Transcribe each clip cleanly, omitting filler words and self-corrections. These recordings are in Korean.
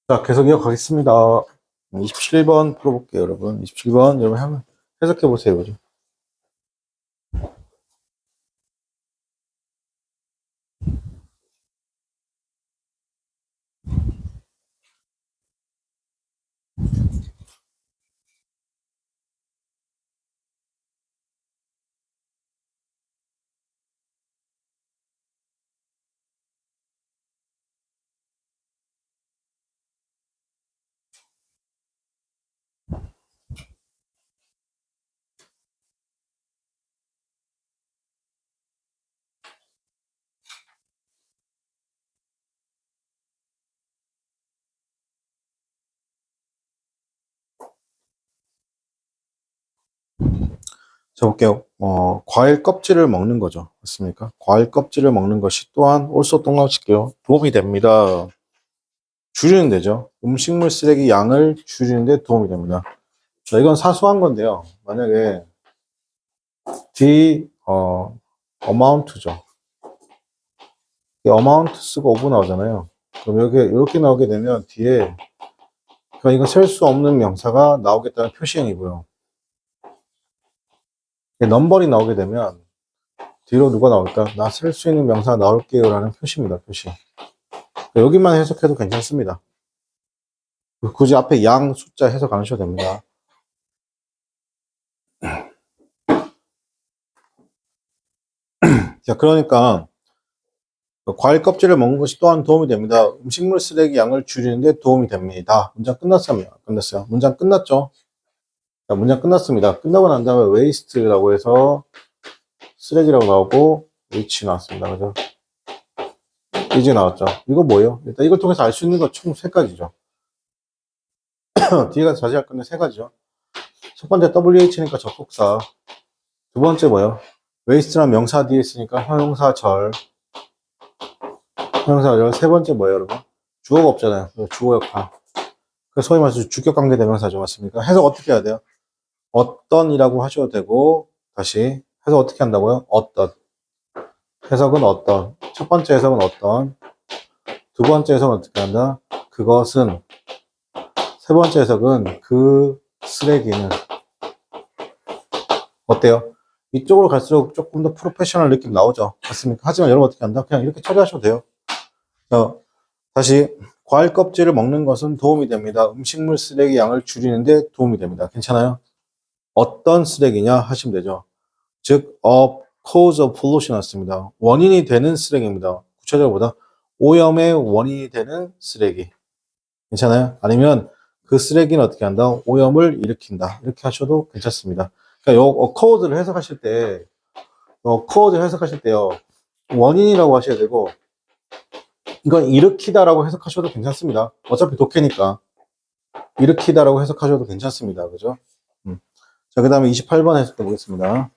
자, 계속 이어가겠습니다. 27번 풀어볼게요, 여러분. 27번, 여러분, 한번 해석해보세요, 그죠? 자, 볼게요. 과일 껍질을 먹는 거죠. 맞습니까? 과일 껍질을 먹는 것이 또한 올소 똥나오칠게요. 도움이 됩니다. 줄이는 데죠. 음식물 쓰레기 양을 줄이는 데 도움이 됩니다. 자, 이건 사소한 건데요. 만약에 amount죠. amount 쓰고 오브 나오잖아요. 그럼 여기 이렇게 나오게 되면 뒤에 그러니까 이거 셀 수 없는 명사가 나오겠다는 표시형이고요. 넘버리 나오게 되면 뒤로 누가 나올까? 나 셀 수 있는 명사 나올게요 라는 표시입니다. 표시. 여기만 해석해도 괜찮습니다. 굳이 앞에 양 숫자 해석 안 하셔도 됩니다. 자, 그러니까 과일 껍질을 먹는 것이 또한 도움이 됩니다. 음식물 쓰레기 양을 줄이는 데 도움이 됩니다. 문장 끝났어요. 끝났어요. 문장 끝났죠? 자, 문장 끝났습니다. 끝나고 난 다음에 waste라고 해서 쓰레기라고 나오고 h 나왔습니다. 그죠? 이제 나왔죠. 이거 뭐예요? 일단 이걸 통해서 알 수 있는 거 총 3가지죠. 뒤에 가서 자세할 건데 3가지죠. 첫 번째 WH니까 접속사. 두 번째 뭐예요? waste란 명사 뒤에 있으니까 형용사절. 형용사절. 세 번째 뭐예요, 여러분? 주어가 없잖아요. 주어 역할. 그 소위 말해서 주격 관계 대명사죠. 맞습니까? 해석 어떻게 해야 돼요? 어떤이라고 하셔도 되고, 다시 해석 어떻게 한다고요? 어떤. 해석은 어떤. 첫 번째 해석은 어떤. 두 번째 해석은 어떻게 한다? 그것은. 세 번째 해석은 그 쓰레기는. 어때요? 이쪽으로 갈수록 조금 더 프로페셔널 느낌 나오죠. 맞습니까? 하지만 여러분 어떻게 한다? 그냥 이렇게 처리하셔도 돼요. 자, 다시 과일 껍질을 먹는 것은 도움이 됩니다. 음식물 쓰레기 양을 줄이는데 도움이 됩니다. 괜찮아요? 어떤 쓰레기냐 하시면 되죠. 즉, cause of pollution 왔습니다. 원인이 되는 쓰레기입니다. 구체적으로 보다 오염의 원인이 되는 쓰레기. 괜찮아요? 아니면 그 쓰레기는 어떻게 한다? 오염을 일으킨다. 이렇게 하셔도 괜찮습니다. 그러니까 요 cause를 해석하실 때, cause 해석하실 때요, 원인이라고 하셔야 되고, 이건 일으키다라고 해석하셔도 괜찮습니다. 어차피 독해니까. 일으키다라고 해석하셔도 괜찮습니다. 그죠? 자, 그 다음에 28번 해석해 보겠습니다.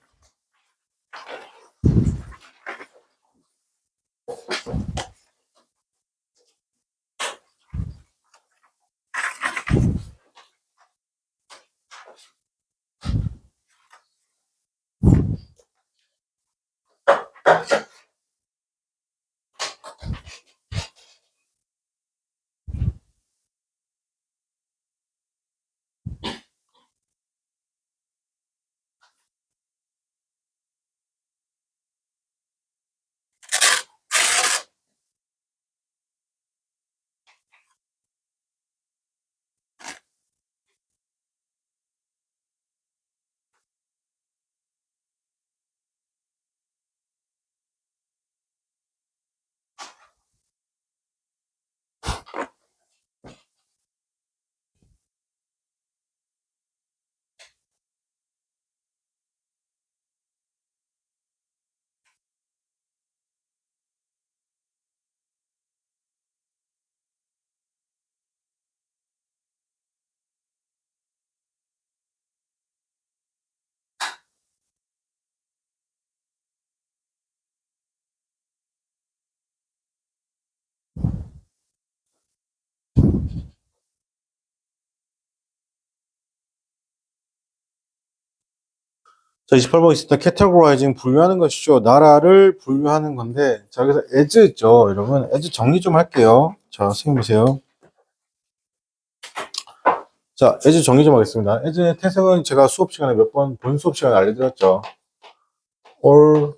자, 28번 있을 때 categorizing 분류하는 것이죠. 나라를 분류하는 건데, 자, 여기서 as죠. 여러분, as 정리 좀 할게요. 자, 선생님 보세요. 자, as 정의 좀 하겠습니다. as의 태생은 제가 수업 시간에 몇 번 본 수업 시간에 알려드렸죠. all,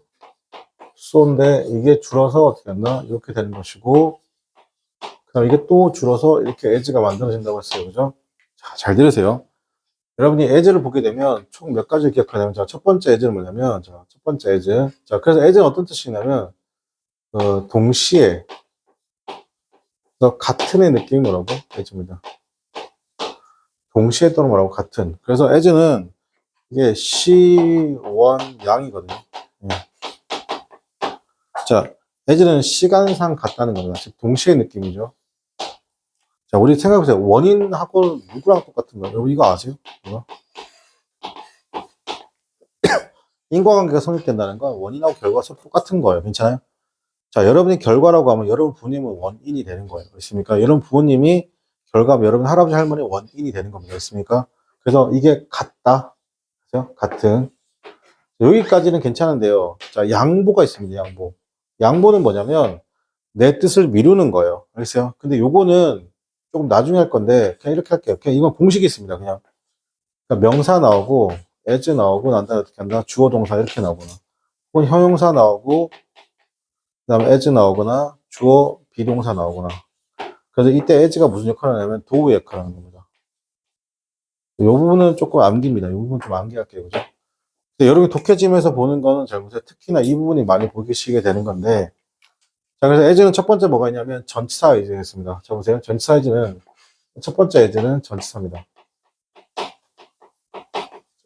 so인데 이게 줄어서 어떻게 된다? 이렇게 되는 것이고, 그 다음 이게 또 줄어서 이렇게 as가 만들어진다고 했어요. 그죠? 자, 잘 들으세요. 여러분이 as를 보게 되면 총 몇 가지를 기억하냐면, 자, 첫 번째 as는 뭐냐면, 자, 첫 번째 as. 자, 그래서 as는 어떤 뜻이냐면, 동시에, 같은의 느낌이 뭐라고? as입니다. 동시에 또는 뭐라고? 같은. 그래서 as는 이게 시원 양이거든요. 예. 자, as는 시간상 같다는 겁니다. 즉, 동시의 느낌이죠. 자, 우리 생각해보세요. 원인하고 누구랑 똑같은 거예요? 여러분 이거 아세요? 이거? 인과관계가 성립된다는 건 원인하고 결과가 서로 똑같은 거예요. 괜찮아요? 자, 여러분이 결과라고 하면 여러분 부모님은 원인이 되는 거예요. 그렇습니까? 여러분 부모님이 결과면 여러분 할아버지 할머니 원인이 되는 겁니다. 그렇습니까? 그래서 이게 같다. 그죠? 같은. 여기까지는 괜찮은데요. 자, 양보가 있습니다. 양보. 양보는 뭐냐면 내 뜻을 미루는 거예요. 알겠어요? 근데 요거는 조금 나중에 할 건데 그냥 이렇게 할게요. 그냥 이건 공식이 있습니다. 그냥. 그러니까 명사 나오고 as 나오고 난 다음에 어떻게 한다? 주어 동사 이렇게 나오거나 혹은 형용사 나오고 그 다음에 as 나오거나 주어 비동사 나오거나. 그래서 이때 as가 무슨 역할을 하냐면 도우 역할을 하는 겁니다. 이 부분은 조금 암기입니다. 이 부분 좀 암기할게요. 그죠? 근데 여러분이 독해지면서 보는 거는 잘 보세요. 특히나 이 부분이 많이 보시게 되는 건데. 자, 그래서 as는 첫 번째 뭐가 있냐면 전치사 as겠습니다. 자, 보세요. 전치사 as는 첫 번째 as는 전치사입니다.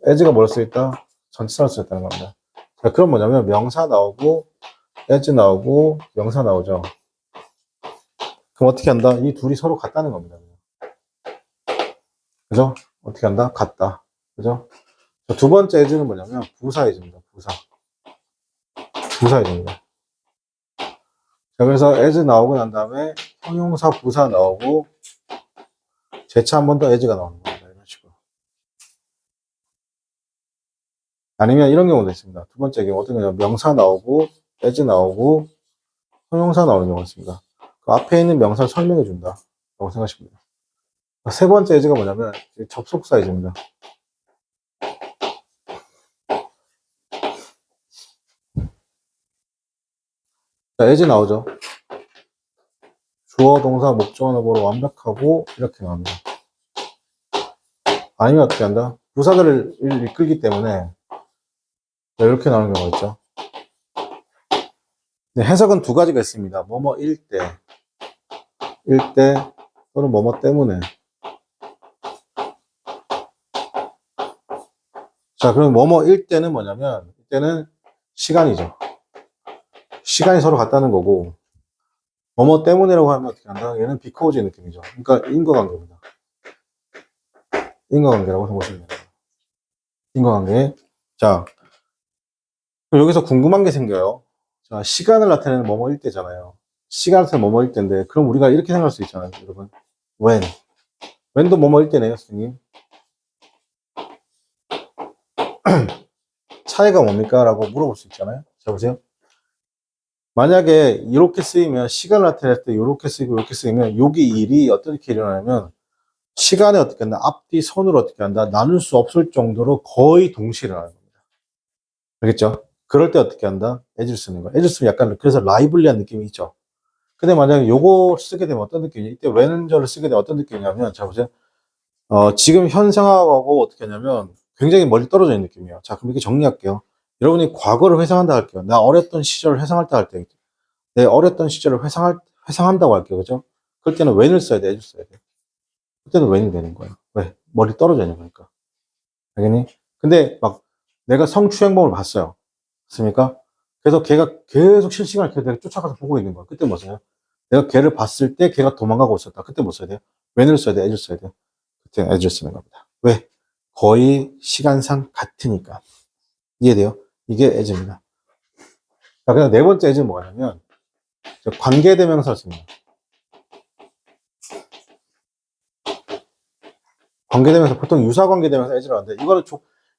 as가 뭘 수 있다? 전치사를 수 있다는 겁니다. 자, 그럼 뭐냐면 명사 나오고 as 나오고 명사 나오죠. 그럼 어떻게 한다? 이 둘이 서로 같다는 겁니다. 그죠? 어떻게 한다? 같다. 그죠? 두 번째 as는 뭐냐면 부사 as입니다. 부사. 부사 as입니다. 자, 그래서 as 나오고 난 다음에 형용사 부사 나오고 재차 한 번 더 as가 나오는 겁니다. 이런 식으로. 아니면 이런 경우도 있습니다. 두 번째 경우 어떤 경우 명사 나오고 as 나오고 형용사 나오는 경우가 있습니다. 그 앞에 있는 명사를 설명해 준다 라고 생각하시면 돼요. 세 번째 as가 뭐냐면 접속사 as입니다. 자, as 나오죠. 주어, 동사, 목적어, 너버로 완벽하고 이렇게 나옵니다. 아니면 어떻게 한다? 부사들을 이끌기 때문에 이렇게 나오는 경우가 있죠. 네, 해석은 두 가지가 있습니다. 뭐뭐일 때 또는 뭐뭐 때문에. 자, 그럼 뭐뭐일 때는 뭐냐면 이때는 시간이죠. 시간이 서로 같다는 거고 뭐뭐 때문에라고 하면 어떻게 한다? 얘는 비코즈 느낌이죠. 그러니까 인과관계입니다. 인과관계라고 생각하시면 됩니다. 인과관계. 자, 그럼 여기서 궁금한 게 생겨요. 자, 시간을 나타내는 뭐뭐일 때잖아요. 시간을 나타내는 뭐뭐일 때인데 그럼 우리가 이렇게 생각할 수 있잖아요, 여러분. when도 뭐뭐일 때네요, 선생님. 차이가 뭡니까? 라고 물어볼 수 있잖아요. 자, 보세요. 만약에 이렇게 쓰이면 시간을 나타낼 때 이렇게 쓰이고 이렇게 쓰이면 여기 일이 어떻게 일어나냐면 시간에 어떻게 한다? 앞뒤 손으로 어떻게 한다? 나눌 수 없을 정도로 거의 동시에 일어나는 겁니다. 알겠죠? 그럴 때 어떻게 한다? as를 쓰는 거야. as를 쓰면 약간 그래서 라이블리한 느낌이 있죠. 근데 만약에 요거 쓰게 되면 어떤 느낌이냐? 이때 when저를 쓰게 되면 어떤 느낌이냐면 자 보세요. 지금 현 상황하고 어떻게 하냐면 굉장히 멀리 떨어져 있는 느낌이에요. 자, 그럼 이렇게 정리할게요. 여러분이 과거를 회상한다 할게요. 나 어렸던 시절을 회상할 때 할 때, 내 어렸던 시절을 회상한다고 할게요. 그죠? 그럴 때는 when을 써야 돼, as를 써야 돼. 그때는 when이 되는 거예요. 왜? 멀리 떨어져 있는 거니까. 알겠니? 근데 막 내가 성추행범을 봤어요. 맞습니까? 그래서 걔가 계속 실시간을 계속 내가 쫓아가서 보고 있는 거야. 그때 뭐 써요? 내가 걔를 봤을 때 걔가 도망가고 있었다. 그때 뭐 써야 돼요? when을 써야 돼, as를 써야 돼요. 그때 as를 쓰는 겁니다. 왜? 거의 시간상 같으니까. 이해돼요? 이게 as입니다. 자, 그냥 네 번째 as는 뭐냐면 관계대명사를 씁니다. 관계대명사 보통 유사관계대명사 as를 하는데 이거는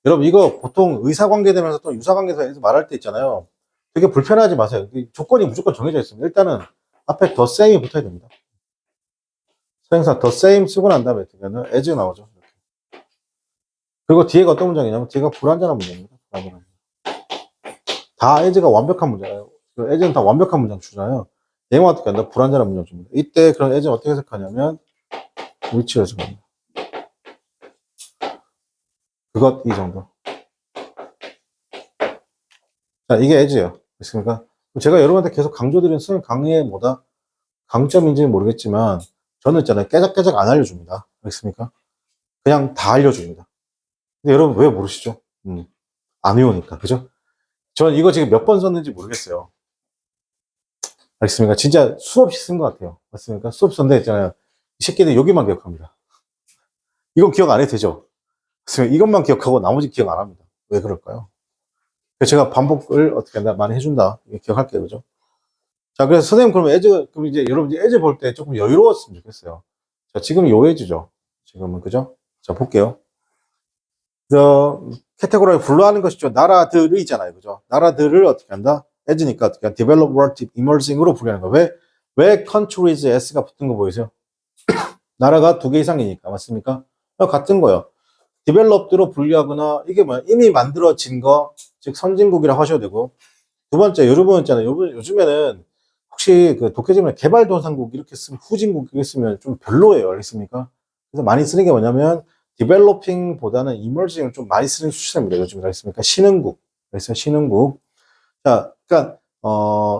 여러분 이거 보통 의사관계대명사 또는 유사관계대명사 말할 때 있잖아요. 되게 불편하지 마세요. 조건이 무조건 정해져 있습니다. 일단은 앞에 더 셈이 붙어야 됩니다. 선행사 the same 쓰고 난 다음에 어떻게는 as 나오죠. 이렇게. 그리고 뒤에가 어떤 문장이냐면 뒤에가 불완전한 문장입니다. 불완전한 문장. 다 as가 완벽한 문장이에요. as는 다 완벽한 문장 주잖아요. 얘만 어떻게 한다? 불완전한 문장 줍니다. 이때 그런 as는 어떻게 해석하냐면 which를 해석합니다. 그것 이 정도. 자, 이게 as예요. 됐습니까? 제가 여러분한테 계속 강조드리는 수능 강의의 뭐다? 강점인지는 모르겠지만 저는 있잖아요. 깨작깨작 안 알려줍니다. 알겠습니까? 그냥 다 알려줍니다. 근데 여러분 왜 모르시죠? 안 외우니까. 그죠? 전 이거 지금 몇 번 썼는지 모르겠어요. 알겠습니까? 진짜 수없이 쓴 것 같아요. 맞습니까? 수없이 썼는데 있잖아요. 이 새끼들 여기만 기억합니다. 이건 기억 안 해도 되죠? 맞습니까? 이것만 기억하고 나머지 기억 안 합니다. 왜 그럴까요? 제가 반복을 어떻게 한다? 많이 해준다. 기억할게요. 그죠? 자, 그래서 선생님 그럼 그럼 이제 여러분 이제 볼 때 조금 여유로웠으면 좋겠어요. 자, 지금 요 에즈죠. 지금은, 그죠? 자, 볼게요. 캐테고리에 분류하는 것이죠. 나라들이 있잖아요. 그죠? 나라들을 어떻게 한다? as니까 어떻게 한다? develop, world, emerging으로 분류하는 거. 왜 countries s가 붙은 거 보이세요? 나라가 2개 이상이니까. 맞습니까? 같은 거예요. developed로 분류하거나 이게 뭐야? 이미 만들어진 거, 즉 선진국이라고 하셔도 되고. 두 번째, 여러분 있잖아요. 요즘에는 혹시 그 독해지면 개발도상국 이렇게 쓰면 후진국 이렇게 쓰면 좀 별로예요. 알겠습니까? 그래서 많이 쓰는 게 뭐냐면 디벨로핑보다는 이머징을 좀 많이 쓰는 수준입니다. 요즘에. 알겠습니까? 신흥국. 그래서 신흥국. 자, 그러니까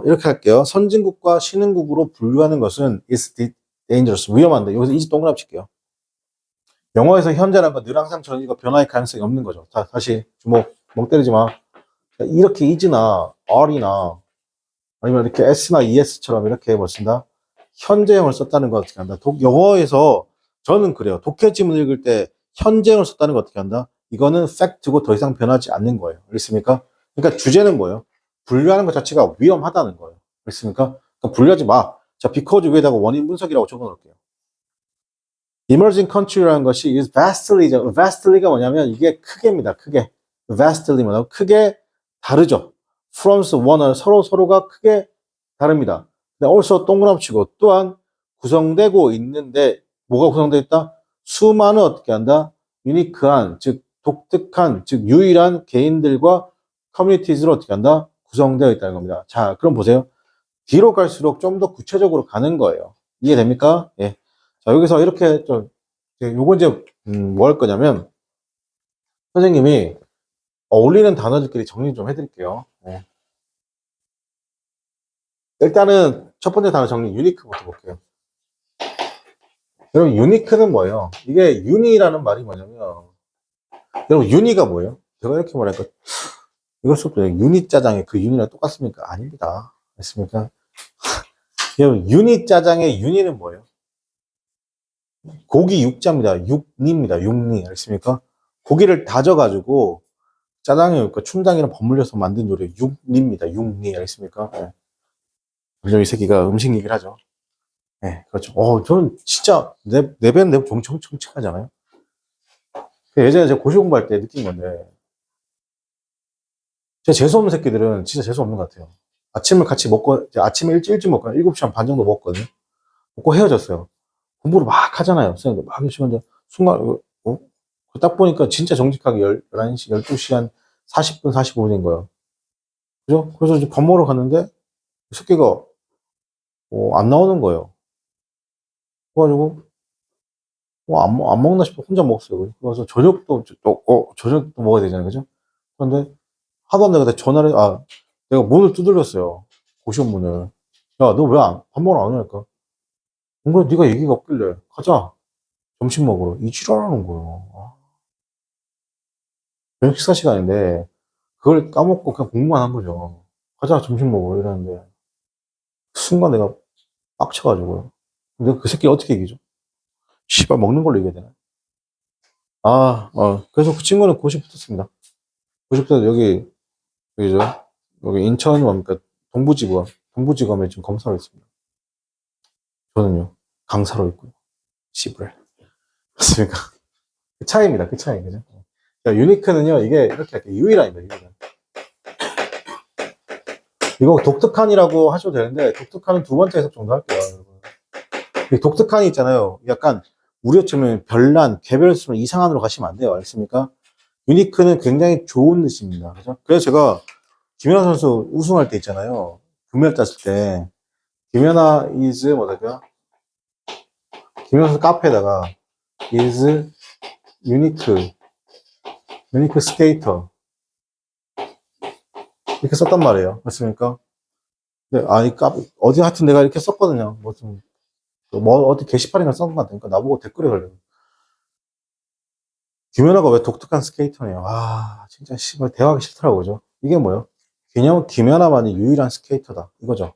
이렇게 할게요. 선진국과 신흥국으로 분류하는 것은 is dangerous. 위험한데. 여기서 이지 동그라미 칠게요. 영어에서 현재라는 건 늘 항상처럼 이거 변화의 가능성이 없는 거죠. 자, 다시 주목. 멍 때리지 마. 자, 이렇게 is나 are나 아니면 이렇게 s나 es처럼 이렇게 뭐 쓴다? 현재형을 썼다는 거 어떻게 한다? 영어에서 저는 그래요. 독해 지문 읽을 때 현재형을 썼다는 거 어떻게 한다? 이거는 팩트고 더 이상 변하지 않는 거예요. 알겠습니까? 그러니까 주제는 뭐예요? 분류하는 것 자체가 위험하다는 거예요. 알겠습니까? 그러니까 분류하지 마. 자, because 위에다가 원인 분석이라고 적어 놓을게요. emerging country라는 것이 is vastly죠. vastly가 뭐냐면 이게 크게입니다. 크게. vastly 뭐냐면 크게 다르죠. from one 서로가 크게 다릅니다. 근데 also 동그라미 치고 또한 구성되고 있는데 뭐가 구성되어 있다? 수많은 어떻게 한다? 유니크한 즉 독특한 즉 유일한 개인들과 커뮤니티즈로 어떻게 한다? 구성되어 있다는 겁니다. 자, 그럼 보세요. 뒤로 갈수록 좀 더 구체적으로 가는 거예요. 이해됩니까? 예. 자, 여기서 이렇게 좀 요거 이제 뭐 할 거냐면 선생님이 어울리는 단어들끼리 정리 좀 해드릴게요. 예. 일단은 첫 번째 단어 정리 유니크부터 볼게요. 여러분 유니크는 뭐예요? 이게 유니라는 말이 뭐냐면 여러분 유니가 뭐예요? 제가 이렇게 말할까? 이걸 써도 유니 짜장의 그 유니랑 똑같습니까? 아닙니다. 맞습니까? 여러분 유니 짜장의 유니는 뭐예요? 고기 육자입니다. 육리입니다. 육리. 알겠습니까? 고기를 다져가지고 짜장에 춘장이랑 버물려서 만든 요리 육리입니다. 육리. 알겠습니까? 네. 물론 이 새끼가 음식 얘기를 하죠. 네, 그렇죠. 저는 진짜 내 배는 내가 엄청 청직하잖아요. 예전에 제가 고시 공부할 때 느낀 건데 진짜 재수없는 새끼들은 진짜 재수없는 것 같아요. 아침을 같이 먹고 아침에 일찍 먹고 7시 한 반 정도 먹거든요. 먹고 헤어졌어요. 공부를 막 하잖아요. 선생님도 막 하시는데 순간 딱 보니까 진짜 정직하게 11시, 12시 한 40분, 45분인 거예요. 그죠? 그래서 이제 밥 먹으러 갔는데 이 새끼가 안 나오는 거예요. 그래가지고 안 먹나 싶어 혼자 먹었어요. 그래서 저녁도 먹어야 되잖아요. 그죠? 그런데 하도 안 되고 전화를 내가 문을 두드렸어요. 고시원 문을. 야, 너 왜 밥 먹으러 안 오니까? 뭔가 네가 얘기가 없길래 가자. 점심 먹으러. 이 지랄하는 거예요. 저녁 식사 시간인데 그걸 까먹고 그냥 공부만 한 거죠. 가자 점심 먹으러 이러는데 순간 내가 빡쳐가지고요. 근데 그 새끼 어떻게 이기죠? 씨발 먹는 걸로 이겨야 되나? 그래서 그 친구는 고시 붙었습니다. 고시 붙어서 여기죠? 여기 인천 뭡니까? 동부지검에 지금 검사로 있습니다. 저는요, 강사로 있고요. 씨발. 맞습니까? 그 차이입니다. 그 차이, 그죠? 자, 유니크는요, 이게 이렇게 할게요. 유일한입니다, 유일한. 이거 독특한이라고 하셔도 되는데, 독특한은 두 번째 해석 정도 할게요, 여러분. 독특한이 있잖아요. 약간 우리처럼 별난, 개별수는 이상한으로 가시면 안 돼요. 알겠습니까? 유니크는 굉장히 좋은 뜻입니다. 그죠? 그래서 제가 김연아 선수 우승할 때 있잖아요. 금메달 땄을 때 김연아 is 뭐랄까? 김연아 선수 카페에다가 is unique skater 이렇게 썼단 말이에요. 맞습니까? 근데 아니 어디 하여튼 내가 이렇게 썼거든요. 어디 게시판인가 쓴 것 같으니까 나보고 댓글이 걸려요. 김연아가 왜 독특한 스케이터네요. 아, 진짜 씨발 대화하기 싫더라고요. 그죠? 이게 뭐예요? 김연아만이 유일한 스케이터다. 이거죠.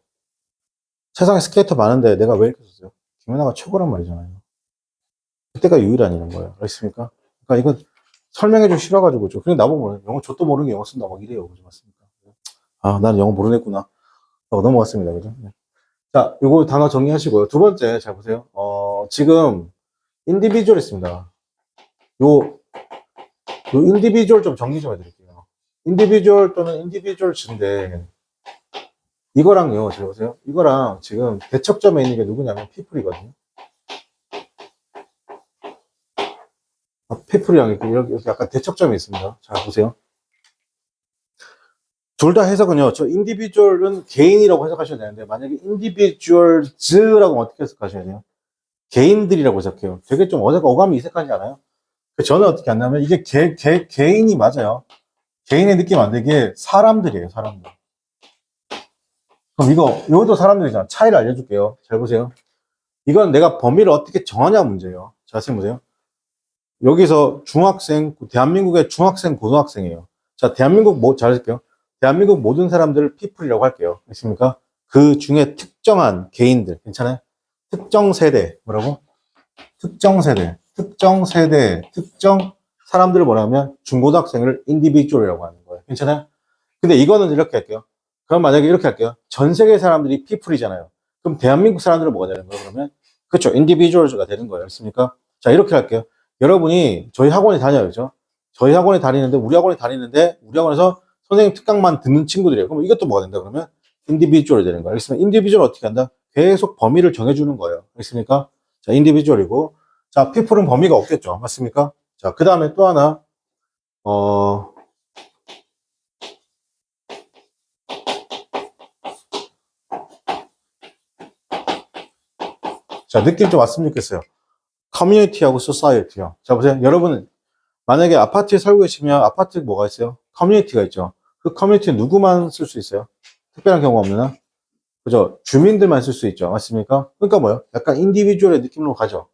세상에 스케이터 많은데 내가 왜 이렇게 썼어요? 김연아가 최고란 말이잖아요. 그때가 유일한이는 거예요. 알겠습니까? 그러니까 이건 설명해주기 싫어가지고 죠. 그냥 나보고 뭐예요? 영어 좆도 모르는 게 영어 쓴다 막 이래요. 그죠? 맞습니까? 아, 나는 영어 모르겠구나. 넘어갔습니다. 그죠? 네. 자, 요거 단어 정리하시고요. 두 번째, 잘 보세요. 지금, 인디비주얼 있습니다. 요 인디비주얼 좀 정리 좀 해드릴게요. 인디비주얼 또는 인디비주얼즈인데, 이거랑요, 잘 보세요. 이거랑 지금 대척점에 있는 게 누구냐면, 피플이거든요. 피플이랑 이렇게 약간 대척점이 있습니다. 잘 보세요. 둘 다 해석은요, 저 인디비주얼은 개인이라고 해석하셔야 되는데, 만약에 인디비주얼즈라고 어떻게 해석하셔야 돼요? 개인들이라고 해석해요. 되게 좀 어감이 이색하지 않아요? 저는 어떻게 한다면, 이게 개인이 맞아요. 개인의 느낌 안 되게 사람들이에요, 사람들. 그럼 이것도 사람들이잖아. 차이를 알려줄게요. 잘 보세요. 이건 내가 범위를 어떻게 정하냐 문제예요. 자세히 보세요. 여기서 대한민국의 중학생, 고등학생이에요. 자, 잘할게요. 대한민국 모든 사람들을 피플이라고 할게요. 있습니까? 그 중에 특정한 개인들, 괜찮아요? 특정 세대, 뭐라고? 특정 사람들을 뭐라면 중고등학생을 인디비주얼이라고 하는 거예요. 괜찮아요? 근데 이거는 이렇게 할게요. 그럼 만약에 이렇게 할게요. 전 세계 사람들이 피플이잖아요. 그럼 대한민국 사람들은 뭐가 되는 거예요, 그러면? 그렇죠. 인디비주얼즈가 되는 거예요. 알겠습니까? 자, 이렇게 할게요. 여러분이 저희 학원에 다녀요. 그죠? 저희 학원에 다니는데, 우리 학원에서 선생님 특강만 듣는 친구들이에요. 그럼 이것도 뭐가 된다, 그러면? 인디비주얼이 되는 거예요. 알겠습니까? 인디비주얼 어떻게 한다? 계속 범위를 정해주는 거예요. 알겠습니까? 자, 인디비주얼이고. 자, 피플은 범위가 없겠죠. 맞습니까? 자, 그 다음에 또 하나, 어, 자, 느낌 좀 왔으면 좋겠어요. 커뮤니티하고 소사이어티요. 자, 보세요. 여러분은 만약에 아파트에 살고 계시면 아파트에 뭐가 있어요? 커뮤니티가 있죠. 그 커뮤니티는 누구만 쓸 수 있어요? 특별한 경우가 없나? 그죠? 주민들만 쓸 수 있죠. 맞습니까? 그러니까 뭐요? 약간 인디비주얼의 느낌으로 가죠.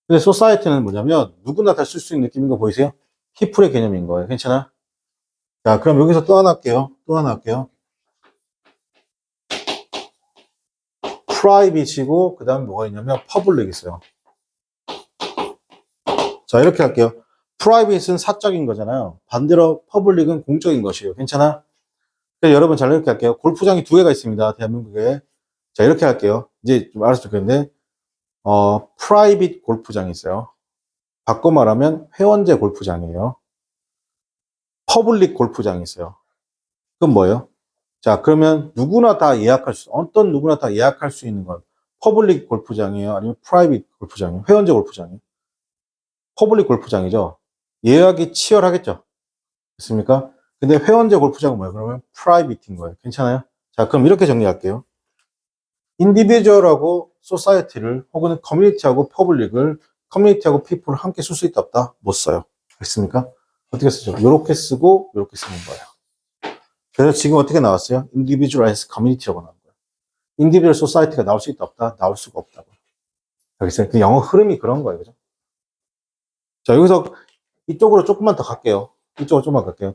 근데 소사이어티는 뭐냐면 누구나 다 쓸 수 있는 느낌인 거 보이세요? 피플의 개념인 거예요. 괜찮아? 자, 그럼 여기서 또 하나 할게요. 프라이빗이고 그 다음에 뭐가 있냐면 퍼블릭 있어요. 자, 이렇게 할게요. 프라이빗은 사적인 거잖아요. 반대로 퍼블릭은 공적인 것이에요. 괜찮아? 여러분 잘 이렇게 할게요. 골프장이 두 개가 있습니다. 대한민국에. 자, 이렇게 할게요. 이제 좀 알았으면 좋겠는데, 프라이빗 골프장이 있어요. 바꿔 말하면 회원제 골프장이에요. 퍼블릭 골프장이 있어요. 그건 뭐예요? 자, 그러면 어떤 누구나 다 예약할 수 있는 건 퍼블릭 골프장이에요? 아니면 프라이빗 골프장이에요? 회원제 골프장이에요? 퍼블릭 골프장이죠. 예약이 치열하겠죠. 됐습니까? 근데 회원제 골프장은 뭐예요? 그러면 프라이빗인 거예요. 괜찮아요? 자, 그럼 이렇게 정리할게요. 인디비주얼하고 소사이어티를 혹은 커뮤니티하고 퍼블릭을 커뮤니티하고 피플을 함께 쓸 수 있다 없다? 못 써요. 됐습니까? 어떻게 쓰죠? 요렇게 쓰고 요렇게 쓰는 거예요. 그래서 지금 어떻게 나왔어요? 인디비주얼 커뮤니티라고 나온 거예요. 인디비주얼 소사이어티가 나올 수 있다 없다? 나올 수가 없다고. 알겠어요? 그 영어 흐름이 그런 거예요. 그죠? 자, 여기서 이쪽으로 조금만 더 갈게요.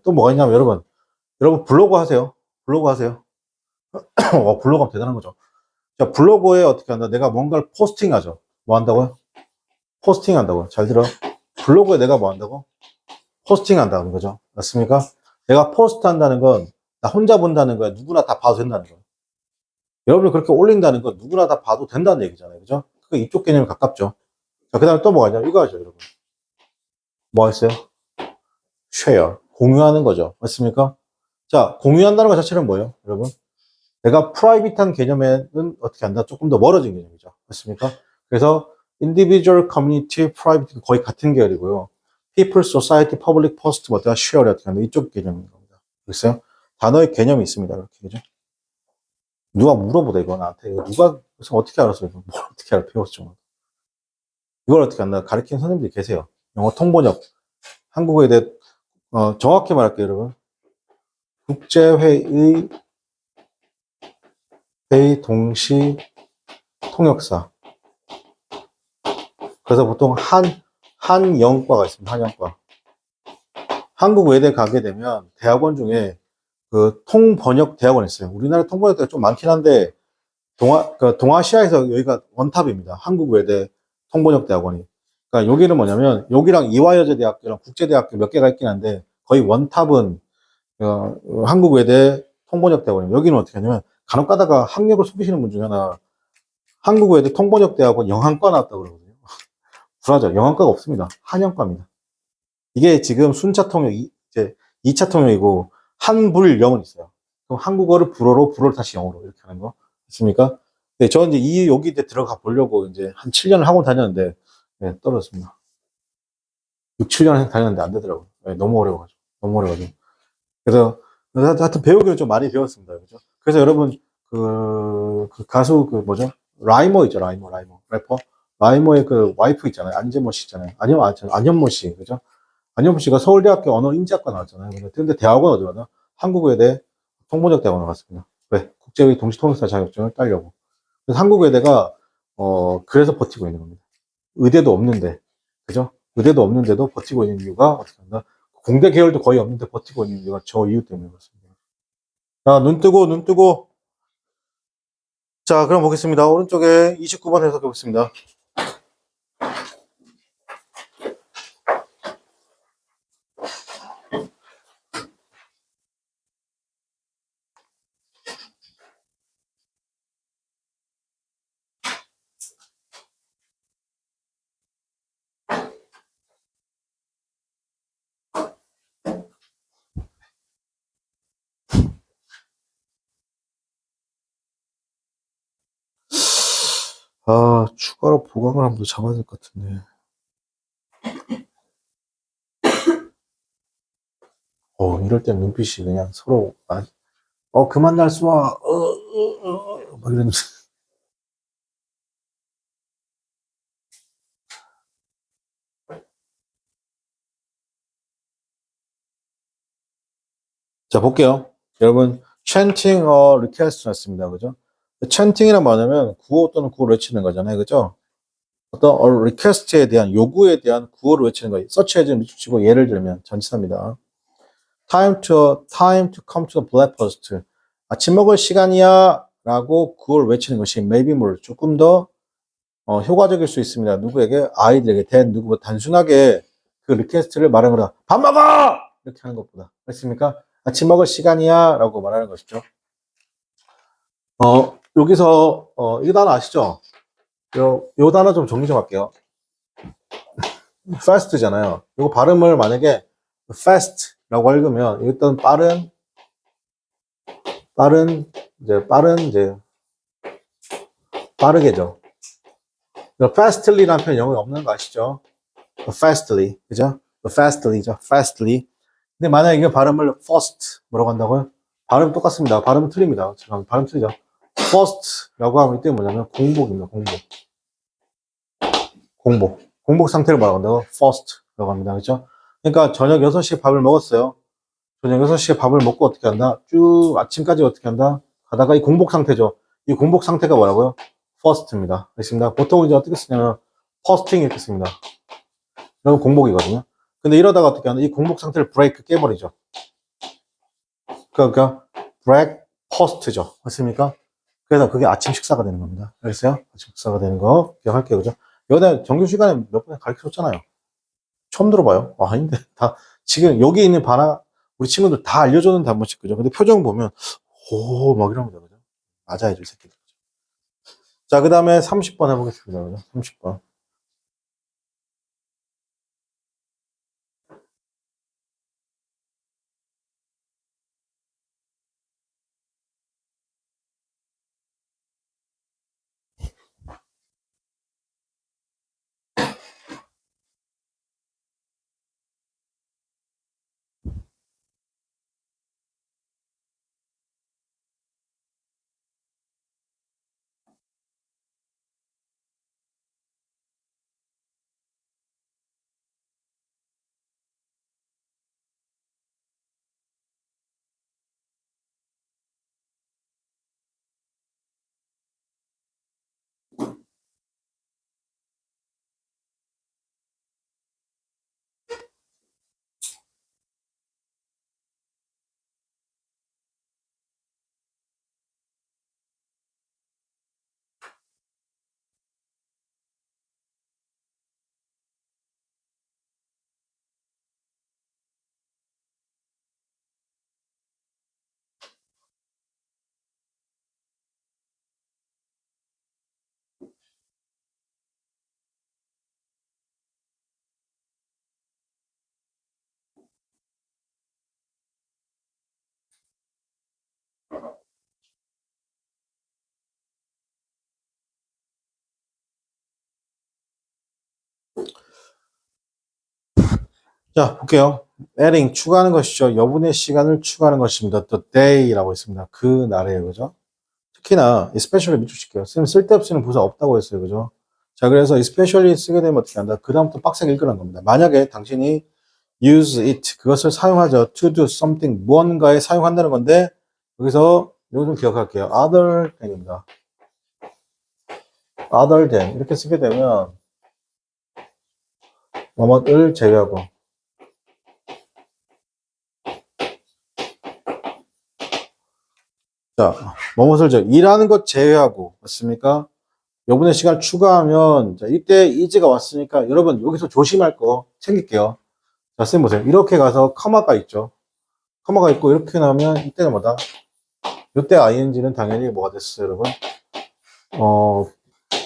또 뭐가 있냐면 여러분 블로그 하세요. 블로그하면 대단한 거죠. 자, 블로그에 어떻게 한다? 내가 뭔가를 포스팅하죠. 뭐 한다고요? 포스팅 한다고요. 잘 들어. 블로그에 내가 뭐 한다고? 포스팅 한다는 거죠. 맞습니까? 내가 포스트 한다는 건 나 혼자 본다는 거야. 누구나 다 봐도 된다는 거예요. 여러분이 그렇게 올린다는 건 누구나 다 봐도 된다는 얘기잖아요. 그죠? 그 이쪽 개념에 가깝죠. 자, 그 다음에 또 뭐가 있냐? 이거 하죠, 여러분. 뭐 있어요? 쉐어. 공유하는 거죠. 맞습니까? 자, 공유한다는 것 자체는 뭐예요, 여러분? 내가 프라이빗한 개념에는 어떻게 한다? 조금 더 멀어진 개념이죠. 맞습니까? 그래서 individual, community, private 거의 같은 계열이고요. people, society, public, post, 뭐다 share 어떻게 하는 이쪽 개념인 겁니다. 그랬어요? 단어의 개념이 있습니다. 이렇게 그죠? 누가 물어보다 이거 나한테 이거 누가 그래서 어떻게 알았어? 이거 뭘 어떻게 알아? 배웠죠. 이걸 어떻게 안나 가르치는 선생님들이 계세요. 영어 통번역 한국어에 대해 정확히 말할게요, 여러분. 국제회의 회의 동시 통역사. 그래서 보통 한영과가 있습니다. 한영과. 한국 외대 가게 되면 대학원 중에 그 통번역 대학원이 있어요. 우리나라 통번역대가 좀 많긴 한데 동아시아에서 여기가 원탑입니다. 한국 외대 통번역 대학원이. 그러니까 여기는 뭐냐면 여기랑 이화여자대학교랑 국제대학교 몇 개가 있긴 한데 거의 원탑은 한국 외대 통번역 대학원입니다. 여기는 어떻게 하냐면 간혹 가다가 학력을 속이시는 분 중에 하나 한국 외대 통번역 대학원 영한과 나왔다고 그러거든요. 불하죠. 영한과가 없습니다. 한영과입니다. 이게 지금 순차 통역 이제 2차 통역이고 한불영은 있어요. 그럼 한국어를 불어로 불어를 다시 영어로 이렇게 하는 거 있습니까? 네, 저는 이제 여기 이제 들어가 보려고 이제 한 7년을 학원 다녔는데 네, 떨어졌습니다. 6, 7년 다녔는데 안 되더라고요. 네, 너무 어려워가지고 너무 어려워가지고 그래서 하여튼 배우기는 좀 많이 배웠습니다. 그죠? 그래서 여러분 그 가수 그 뭐죠? 라이머 있죠, 라이머 래퍼 라이머의 그 와이프 있잖아요. 안재모 씨 있잖아요. 안현모 씨 그죠? 안현무 씨가 서울대학교 언어인지학과 나왔잖아요. 근데 대학원 어디 가나? 한국외대 통번역 대학원 나왔습니다. 왜? 국제회의 동시통역사 자격증을 따려고. 그래서 한국외대가 그래서 버티고 있는 겁니다. 의대도 없는데, 그죠? 의대도 없는데도 버티고 있는 이유가 어떻게 한다? 공대 계열도 거의 없는데 버티고 있는 이유가 저 이유 때문에 그렇습니다. 자, 눈 뜨고. 자, 그럼 보겠습니다. 오른쪽에 29번 해석해 보겠습니다. 아, 추가로 보강을 한번 더 잡아야 될 것 같은데. 이럴 땐 눈빛이 그냥 서로, 그만 날 쏘아, 막 이러면서. 자, 볼게요. 여러분, chanting or request 였습니다. 그죠? chanting이란 뭐냐면 구호 또는 구호를 외치는 거잖아요. 그죠? 어떤 request에 대한 요구에 대한 구호를 외치는 거예요. search as 치고 예를 들면 전치사입니다. time to come to the breakfast. 아침 먹을 시간이야. 라고 구호를 외치는 것이 maybe more 조금 더 효과적일 수 있습니다. 누구에게? 아이들에게 된 누구보다 단순하게 그 리퀘스트를 말하는 거다. 밥 먹어! 이렇게 하는 것보다. 그렇습니까? 아침 먹을 시간이야. 라고 말하는 것이죠. 여기서, 이 단어 아시죠? 요 단어 좀 정리 좀 할게요. fast잖아요. 이거 발음을 만약에 fast라고 읽으면, 일단 이제 빠르게죠. fastly라는 표현 영어에 없는 거 아시죠? fastly, 그죠? fastly죠. fastly. 근데 만약에 이게 발음을 first, 뭐라고 한다고요? 발음 똑같습니다. 발음은 틀립니다. 잠깐 발음 틀리죠? first라고 하면 이때 뭐냐면 공복입니다. 공복 상태를 말하고 한다고 first라고 합니다. 그렇죠? 그러니까 저녁 6시에 밥을 먹었어요. 저녁 6시에 밥을 먹고 어떻게 한다? 쭉 아침까지 어떻게 한다? 가다가 이 공복 상태죠. 이 공복 상태가 뭐라고요? first입니다. 알겠습니다. 보통 이제 어떻게 쓰냐면 fasting 이렇게 씁니다. 이건 공복이거든요. 근데 이러다가 어떻게 한다? 이 공복 상태를 break 깨버리죠. 그러니까 breakfast죠. 맞습니까? 그래서 그게 아침 식사가 되는 겁니다. 알겠어요? 아침 식사가 되는 거 기억할게요. 그죠? 여기다 정규 시간에 몇 번 가르쳐 줬잖아요. 처음 들어봐요. 아닌데. 지금 여기 있는 우리 친구들 다 알려줬는데 한 번씩, 그죠? 근데 표정 보면, 막 이러면 되거든. 맞아야 될 새끼들. 자, 그 다음에 30번 해보겠습니다. 그죠? 30번. 자, 볼게요. adding, 추가하는 것이죠. 여분의 시간을 추가하는 것입니다. the day라고 했습니다. 그 날에요. 그죠? 특히나, especially 밑줄칠게요. 쌤 쓸데없이는 부사 없다고 했어요. 그죠? 자, 그래서 especially 쓰게 되면 어떻게 한다? 그 다음부터 빡세게 읽으라는 겁니다. 만약에 당신이 use it, 그것을 사용하죠. to do something, 무언가에 사용한다는 건데, 여기서, 이거 좀 기억할게요. other than입니다. other than, 이렇게 쓰게 되면, 뭐뭐를 제외하고, 자, 뭐뭇을 일하는 것 제외하고, 맞습니까? 요번에 시간 추가하면, 자, 이때 이제가 왔으니까, 여러분, 여기서 조심할 거 챙길게요. 자, 쌤 보세요. 이렇게 가서, 커마가 있죠. 커마가 있고, 이렇게 나오면, 이때는 뭐다? 이때 ing는 당연히 뭐가 됐어요, 여러분?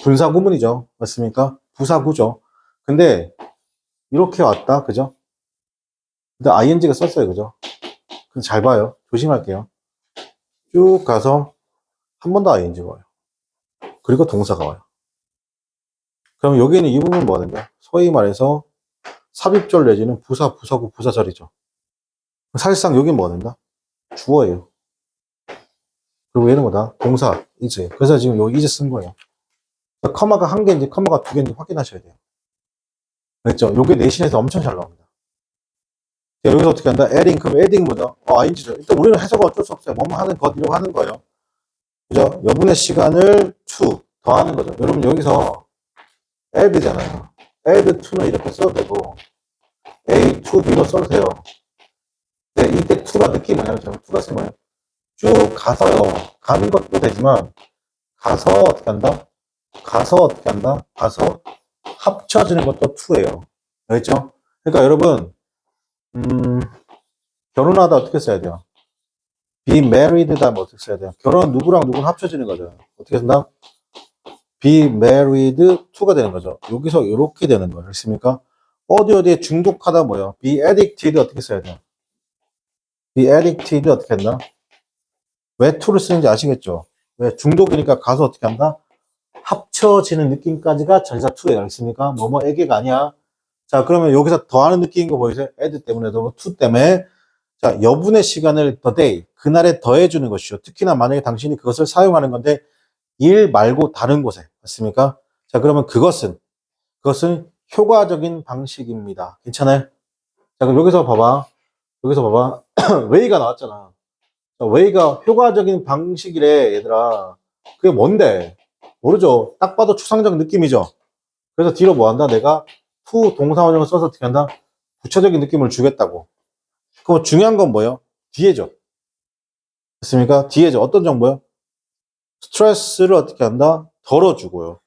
분사구문이죠. 맞습니까? 부사구죠. 근데, 이렇게 왔다, 그죠? 근데 ing가 썼어요, 그죠? 그럼 잘 봐요. 조심할게요. 쭉 가서, 한 번 더 ing가 와요. 그리고 동사가 와요. 그럼 여기는 이 부분 뭐가 된다? 소위 말해서 삽입절 내지는 부사, 부사구, 부사절이죠. 사실상 여기는 뭐가 된다? 주어예요. 그리고 얘는 뭐다? 동사, 이제. 그래서 지금 여기 이제 쓴 거예요. 커마가 한 개인지 커마가 두 개인지 확인하셔야 돼요. 그랬죠? 요게 내신에서 엄청 잘 나옵니다. 여기서 어떻게 한다? adding, 그럼 adding 뭐다? ing죠. 일단 우리는 해석은 어쩔 수 없어요. 뭐뭐 하는 것, 이라고 하는 거예요. 그죠? 여분의 시간을 to, 더하는 거죠. 여러분 여기서 add잖아요. add to는 이렇게 써도 되고, A to B로 써도 돼요. 네, 이때 to가 느낌이 뭐냐면, to가 쓰면 뭐예요? 쭉 가서요. 가는 것도 되지만, 가서 어떻게 한다? 가서 어떻게 한다? 가서 합쳐지는 것도 to예요. 알겠죠? 그러니까 여러분, 결혼하다 어떻게 써야 돼요? be married다 뭐 어떻게 써야 돼요? 결혼 누구랑 누구는 합쳐지는 거죠. 어떻게 쓴다? be married to가 되는 거죠. 여기서 이렇게 되는 거예요. 됐습니까? 어디에 중독하다 뭐예요? be addicted 어떻게 써야 돼요? be addicted 어떻게 한다? 왜 to를 쓰는지 아시겠죠? 왜 중독이니까 가서 어떻게 한다? 합쳐지는 느낌까지가 전사 to예요. 알겠습니까? 뭐뭐에게가 아니야. 자, 그러면 여기서 더하는 느낌인 거 보이세요? add 때문에도 to 때문에. 자, 여분의 시간을 the day, 그날에 더해주는 것이죠. 특히나 만약에 당신이 그것을 사용하는 건데 일 말고 다른 곳에. 맞습니까? 자, 그러면 그것은 효과적인 방식입니다. 괜찮아요? 자, 그럼 여기서 봐봐. 웨이가 나왔잖아. 웨이가 효과적인 방식이래, 얘들아. 그게 뭔데? 모르죠. 딱 봐도 추상적 느낌이죠. 그래서 뒤로 뭐 한다? 내가 to 동사원형을 써서 어떻게 한다? 구체적인 느낌을 주겠다고. 그럼 중요한 건 뭐예요? 뒤에죠. 됐습니까? 뒤에죠. 어떤 정보요? 스트레스를 어떻게 한다? 덜어주고요.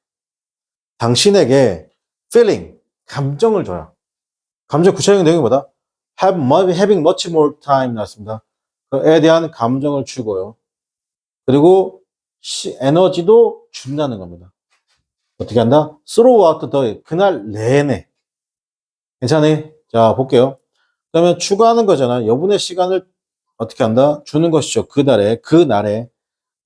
당신에게 feeling, 감정을 줘요. 감정 구체적인 내용이 뭐다? having much more time 나왔습니다. 그에 대한 감정을 주고요. 그리고 에너지도 준다는 겁니다. 어떻게 한다? throughout the 그날 내내. 괜찮아요? 자, 볼게요. 그러면 추가하는 거잖아. 여분의 시간을 어떻게 한다? 주는 것이죠. 그날에.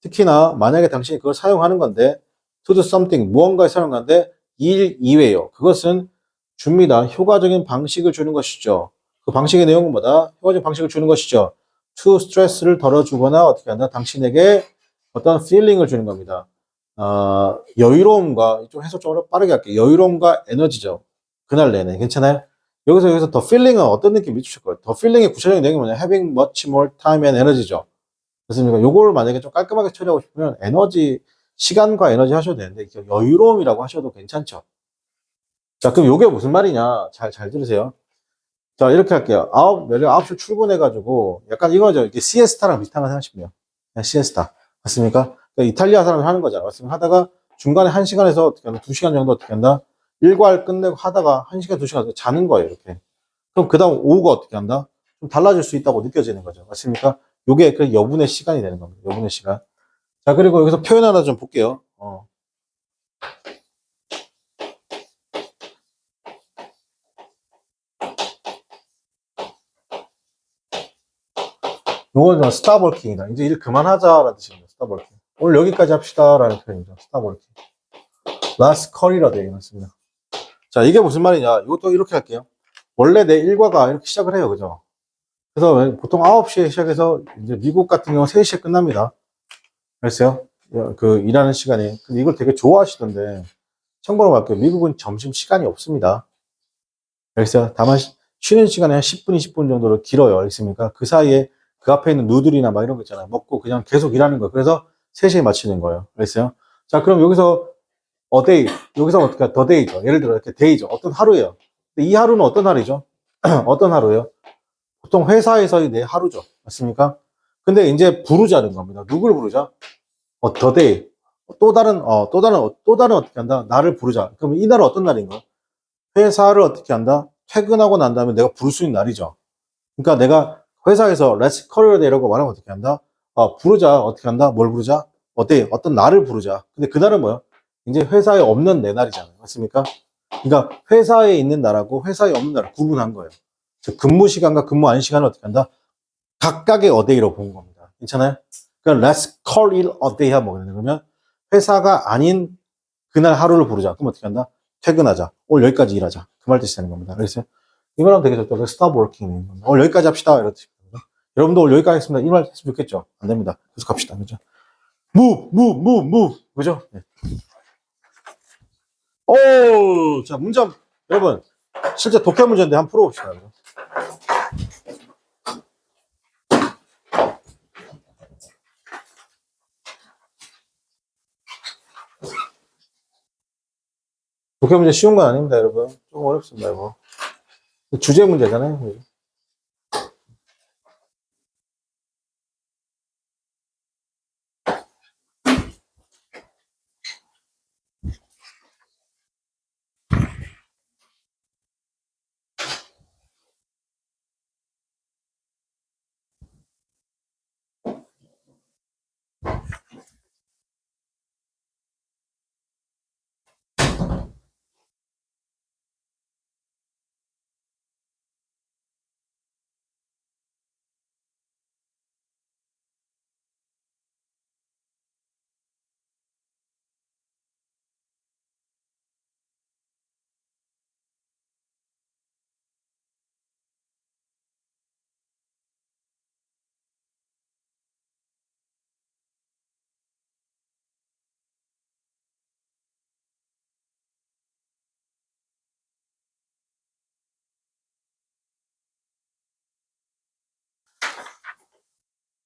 특히나 만약에 당신이 그걸 사용하는 건데 to do something, 무언가에 사용하는데 일 이외에요. 그것은 줍니다. 효과적인 방식을 주는 것이죠. 그 방식의 내용은 뭐다? 효과적인 방식을 주는 것이죠. to stress를 덜어주거나 어떻게 한다? 당신에게 어떤 feeling을 주는 겁니다. 여유로움과, 좀 해석적으로 빠르게 할게요. 여유로움과 에너지죠. 그날 내내. 괜찮아요? 여기서 더 feeling은 어떤 느낌 미칠 거예요? 더 feeling의 구체적인 내용이 뭐냐? having much more time and energy죠. 그렇습니까? 요걸 만약에 좀 깔끔하게 처리하고 싶으면 시간과 에너지 하셔도 되는데, 여유로움이라고 하셔도 괜찮죠. 자, 그럼 요게 무슨 말이냐? 잘 들으세요. 자, 이렇게 할게요. 내일 9시 출근해가지고, 약간 이거죠. 이게 시에스타랑 비슷한 거 생각하시면 돼요. 그냥 시에스타. 맞습니까? 그러니까 이탈리아 사람이 하는 거잖아. 맞습니까? 하다가 중간에 1시간에서 어떻게 한다? 2시간 정도 어떻게 한다? 일과를 끝내고 하다가 1시간, 2시간 자는 거예요. 이렇게. 그럼 그 다음 오후가 어떻게 한다? 좀 달라질 수 있다고 느껴지는 거죠. 맞습니까? 요게 그 여분의 시간이 되는 겁니다. 여분의 시간. 자, 그리고 여기서 표현 하나 좀 볼게요. 요건 stop working이다. 이제 일 그만하자라는 뜻입니다. stop working. 오늘 여기까지 합시다라는 표현이죠. stop working. last call이라 되어 있습니다. 자, 이게 무슨 말이냐? 이것도 이렇게 할게요. 원래 내 일과가 이렇게 시작을 해요. 그죠? 그래서 보통 9시에 시작해서 이제 미국 같은 경우 3시에 끝납니다. 그랬어요? 그 일하는 시간이. 근데 이걸 되게 좋아하시던데 참고로 말게요. 미국은 점심 시간이 없습니다. 알겠어요? 다만 쉬는 시간에 한 10분, 20분 정도로 길어요. 알겠습니까? 그 사이에 그 앞에 있는 누들이나 막 이런 거 있잖아요. 먹고 그냥 계속 일하는 거예요. 그래서 3시에 마치는 거예요. 알겠어요? 자, 그럼 여기서 어데이, 여기서 어떻게, 더 데이죠. 예를 들어 이렇게 데이죠. 어떤 하루예요. 근데 이 하루는 어떤 하루죠? 어떤 하루예요? 보통 회사에서의 내 하루죠. 맞습니까? 근데 이제 부르자는 겁니다. 누굴 부르자? 더 데이. 또 다른 어떻게 한다? 나를 부르자. 그럼 이 날은 어떤 날인가? 회사를 어떻게 한다? 퇴근하고 난 다음에 내가 부를 수 있는 날이죠. 그러니까 내가 회사에서 Let's call it a day라고 말하면 어떻게 한다? 부르자. 어떻게 한다? 뭘 부르자? 어떤 날을 부르자. 근데 그 날은 뭐야? 이제 회사에 없는 내 날이잖아요. 맞습니까? 그러니까 회사에 있는 날하고 회사에 없는 날을 구분한 거예요. 즉 근무 시간과 근무 안 시간을 어떻게 한다? 각각의 a day로 본 겁니다. 괜찮아요? 그러니까 Let's call it a day 하면 뭐겠냐? 그러면 회사가 아닌 그날 하루를 부르자. 그럼 어떻게 한다? 퇴근하자. 오늘 여기까지 일하자. 그 말 뜻이 되는 겁니다. 그래서 이 말하면 되게 좋죠. Stop working. 오늘 여기까지 합시다. 이런 뜻입니다. 여러분도 오늘 여기까지 했습니다. 이 말 했으면 좋겠죠? 안 됩니다. 계속 합시다. 그죠? Move, move, move, move. 그죠? 네. 오, 자, 여러분, 실제 독해 문제인데 한번 풀어봅시다. 그죠? 독해 문제 쉬운 건 아닙니다, 여러분. 좀 어렵습니다, 이거. 주제 문제잖아요. 그죠?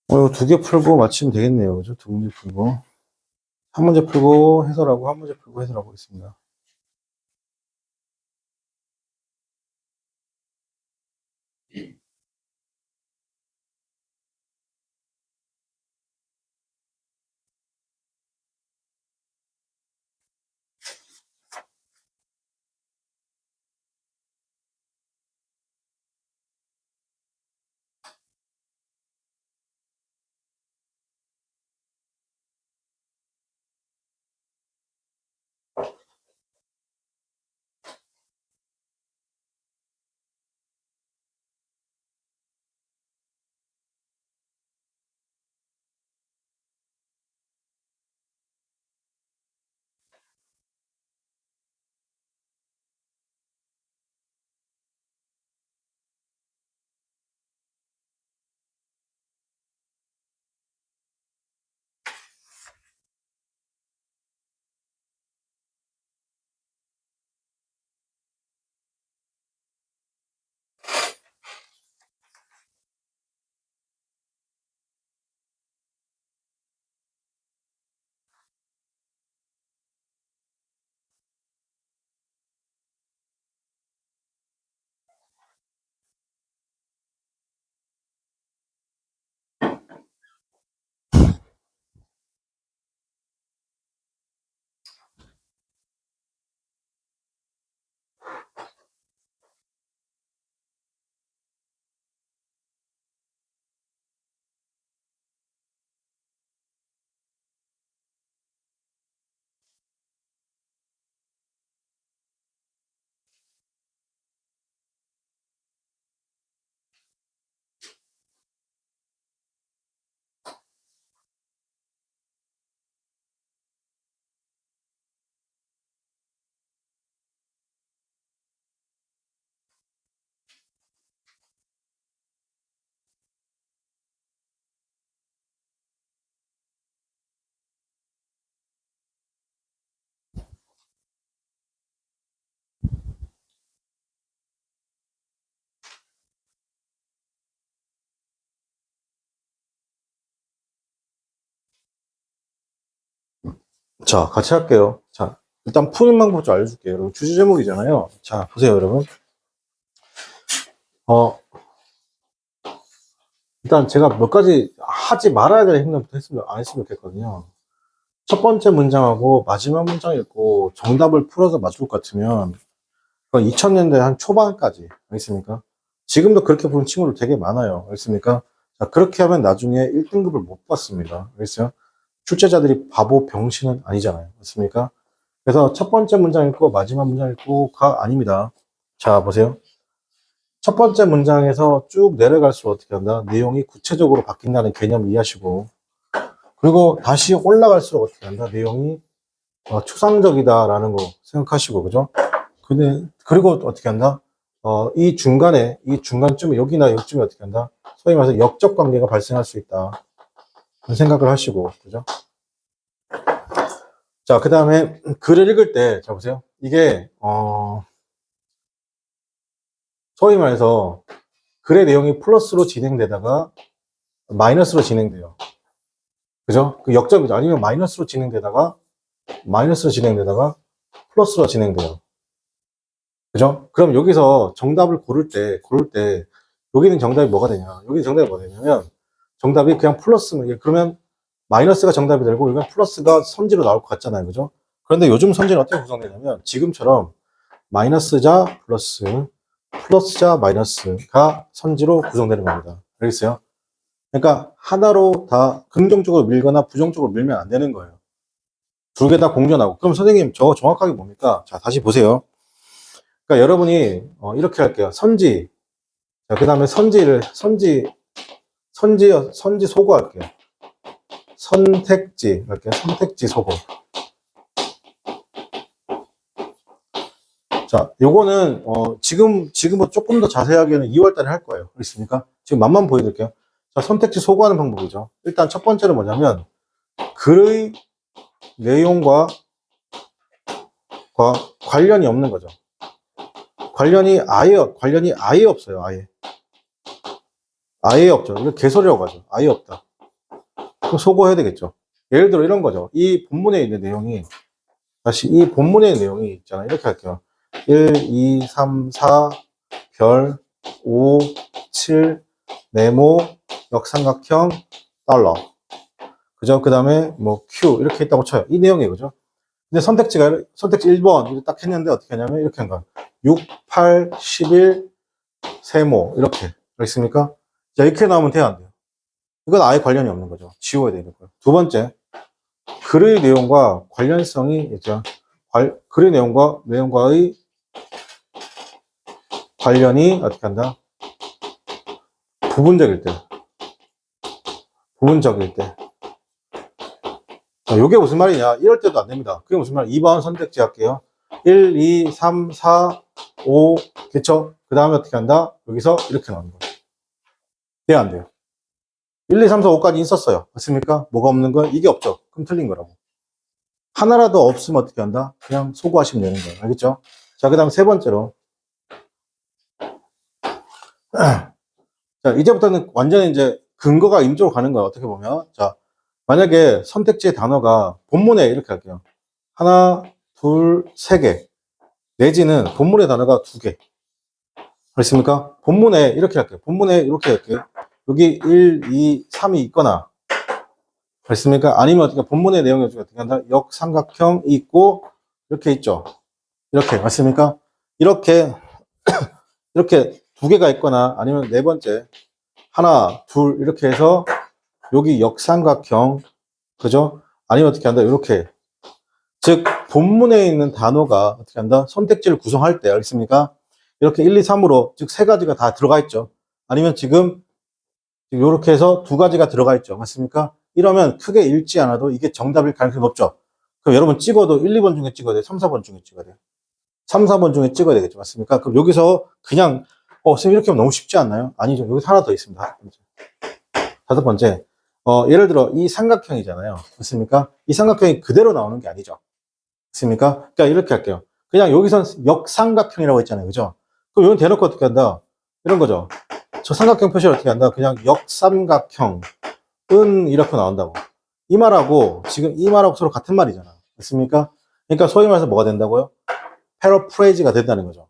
이거 두 개 풀고 맞히면 되겠네요. 그죠? 두 문제 풀고. 한 문제 풀고 해설하고, 한 문제 풀고 해설하고 있습니다. 자, 같이 할게요. 자, 일단 푸는 방법 좀 알려줄게요. 여러분, 주제 제목이잖아요. 자, 보세요, 여러분. 일단 제가 몇 가지 하지 말아야 될 행동부터 안 했으면 좋겠거든요. 첫 번째 문장하고 마지막 문장 읽고 정답을 풀어서 맞출 것 같으면 2000년대 한 초반까지, 알겠습니까? 지금도 그렇게 보는 친구들 되게 많아요. 알겠습니까? 자, 그렇게 하면 나중에 1등급을 못 받습니다. 알겠어요? 출제자들이 바보 병신은 아니잖아요. 맞습니까? 그래서 첫 번째 문장 읽고 마지막 문장 읽고가 아닙니다. 자, 보세요. 첫 번째 문장에서 쭉 내려갈수록 어떻게 한다? 내용이 구체적으로 바뀐다는 개념을 이해하시고, 그리고 다시 올라갈수록 어떻게 한다? 내용이 추상적이다라는 거 생각하시고, 그죠? 그리고 어떻게 한다? 이 중간쯤에, 여기나 여기쯤에 어떻게 한다? 소위 말해서 역적 관계가 발생할 수 있다. 그런 생각을 하시고, 그죠? 자, 그 다음에 글을 읽을 때, 자, 보세요. 이게, 소위 말해서 글의 내용이 플러스로 진행되다가 마이너스로 진행돼요. 그죠? 그 역점이죠. 아니면 마이너스로 진행되다가 플러스로 진행돼요. 그죠? 그럼 여기서 정답을 고를 때, 여기는 정답이 뭐가 되냐? 여기는 정답이 뭐가 되냐면, 정답이 그냥 플러스면, 그러면 마이너스가 정답이 되고, 이건 플러스가 선지로 나올 것 같잖아요. 그죠? 그런데 요즘 선지는 어떻게 구성되냐면, 지금처럼 마이너스자 플러스, 플러스자 마이너스가 선지로 구성되는 겁니다. 알겠어요? 그러니까 하나로 다 긍정적으로 밀거나 부정적으로 밀면 안 되는 거예요. 두 개 다 공존하고. 그럼 선생님, 저거 정확하게 뭡니까? 자, 다시 보세요. 그러니까 여러분이 이렇게 할게요. 선지. 자, 그 다음에 선지 소거 할게요. 선택지 할게요. 선택지 소거. 자, 요거는 지금부터 조금 더 자세하게는 2월 달에 할 거예요. 그렇습니까? 지금 맛만 보여드릴게요. 자, 선택지 소거하는 방법이죠. 일단 첫 번째는 뭐냐면 글의 내용과 관련이 없는 거죠. 관련이 아예 없어요. 아예 없죠. 이거 개소리라고 하죠. 아예 없다. 그럼 소거해야 되겠죠. 예를 들어 이런 거죠. 이 본문에 있는 내용이 있잖아요. 이렇게 할게요. 1, 2, 3, 4, 별, 5, 7, 네모, 역삼각형, 달러. 그죠? 그 다음에 뭐 Q 이렇게 있다고 쳐요. 이 내용이에요. 그죠? 근데 선택지 1번 이렇게 딱 했는데 어떻게 하냐면 이렇게 한 거야. 6, 8, 11, 세모 이렇게 알겠습니까? 자, 이렇게 나오면 돼야 안 돼요. 이건 아예 관련이 없는 거죠. 지워야 되는 거예요. 두 번째, 글의 내용과 관련성이 있죠. 글의 내용과의 관련이 어떻게 한다? 부분적일 때. 이게 무슨 말이냐? 이럴 때도 안 됩니다. 그게 무슨 말이야? 2번 선택지 할게요. 1, 2, 3, 4, 5, 그쵸? 그 다음에 어떻게 한다? 여기서 이렇게 나오는 거예요. 돼야 안 돼요. 1, 2, 3, 4, 5까지 있었어요. 맞습니까? 뭐가 없는 거? 이게 없죠. 그럼 틀린 거라고. 하나라도 없으면 어떻게 한다? 그냥 소거하시면 되는 거예요. 알겠죠? 자, 그 다음 세 번째로. 자, 이제부터는 완전히 이제 근거가 임쪽으로 가는 거예요. 어떻게 보면. 자, 만약에 선택지의 단어가 본문에 이렇게 할게요. 하나, 둘, 세 개. 내지는 본문의 단어가 두 개. 그렇습니까? 본문에 이렇게 할게요. 본문에 이렇게 할게요. 여기 1, 2, 3이 있거나. 그렇습니까? 아니면 어떻게 본문의 내용이 어떻게 한다? 역삼각형이 있고 이렇게 있죠. 이렇게 맞습니까? 이렇게 두 개가 있거나 아니면 네 번째 하나, 둘 이렇게 해서 여기 역삼각형 그죠? 아니면 어떻게 한다? 이렇게 즉 본문에 있는 단어가 어떻게 한다? 선택지를 구성할 때 알겠습니까? 이렇게 1, 2, 3으로 즉 세 가지가 다 들어가 있죠. 아니면 지금 이렇게 해서 두 가지가 들어가 있죠. 맞습니까? 이러면 크게 읽지 않아도 이게 정답일 가능성이 높죠. 그럼 여러분 찍어도 1, 2번 중에 찍어야 돼요? 3, 4번 중에 찍어야 돼요? 3, 4번 중에 찍어야 되겠죠. 맞습니까? 그럼 여기서 그냥 선생님 이렇게 하면 너무 쉽지 않나요? 아니죠. 여기서 하나 더 있습니다. 다섯 번째. 예를 들어 이 삼각형이잖아요. 맞습니까? 이 삼각형이 그대로 나오는 게 아니죠. 맞습니까? 그러니까 이렇게 할게요. 그냥 여기선 역삼각형이라고 했잖아요. 그죠? 그럼 여기 대놓고 어떻게 한다? 이런 거죠. 저 삼각형 표시를 어떻게 한다? 그냥 역삼각형은 이렇게 나온다고. 이 말하고 지금 이 말하고 서로 같은 말이잖아. 맞습니까? 그러니까 소위 말해서 뭐가 된다고요? 패러프레이즈가 된다는 거죠.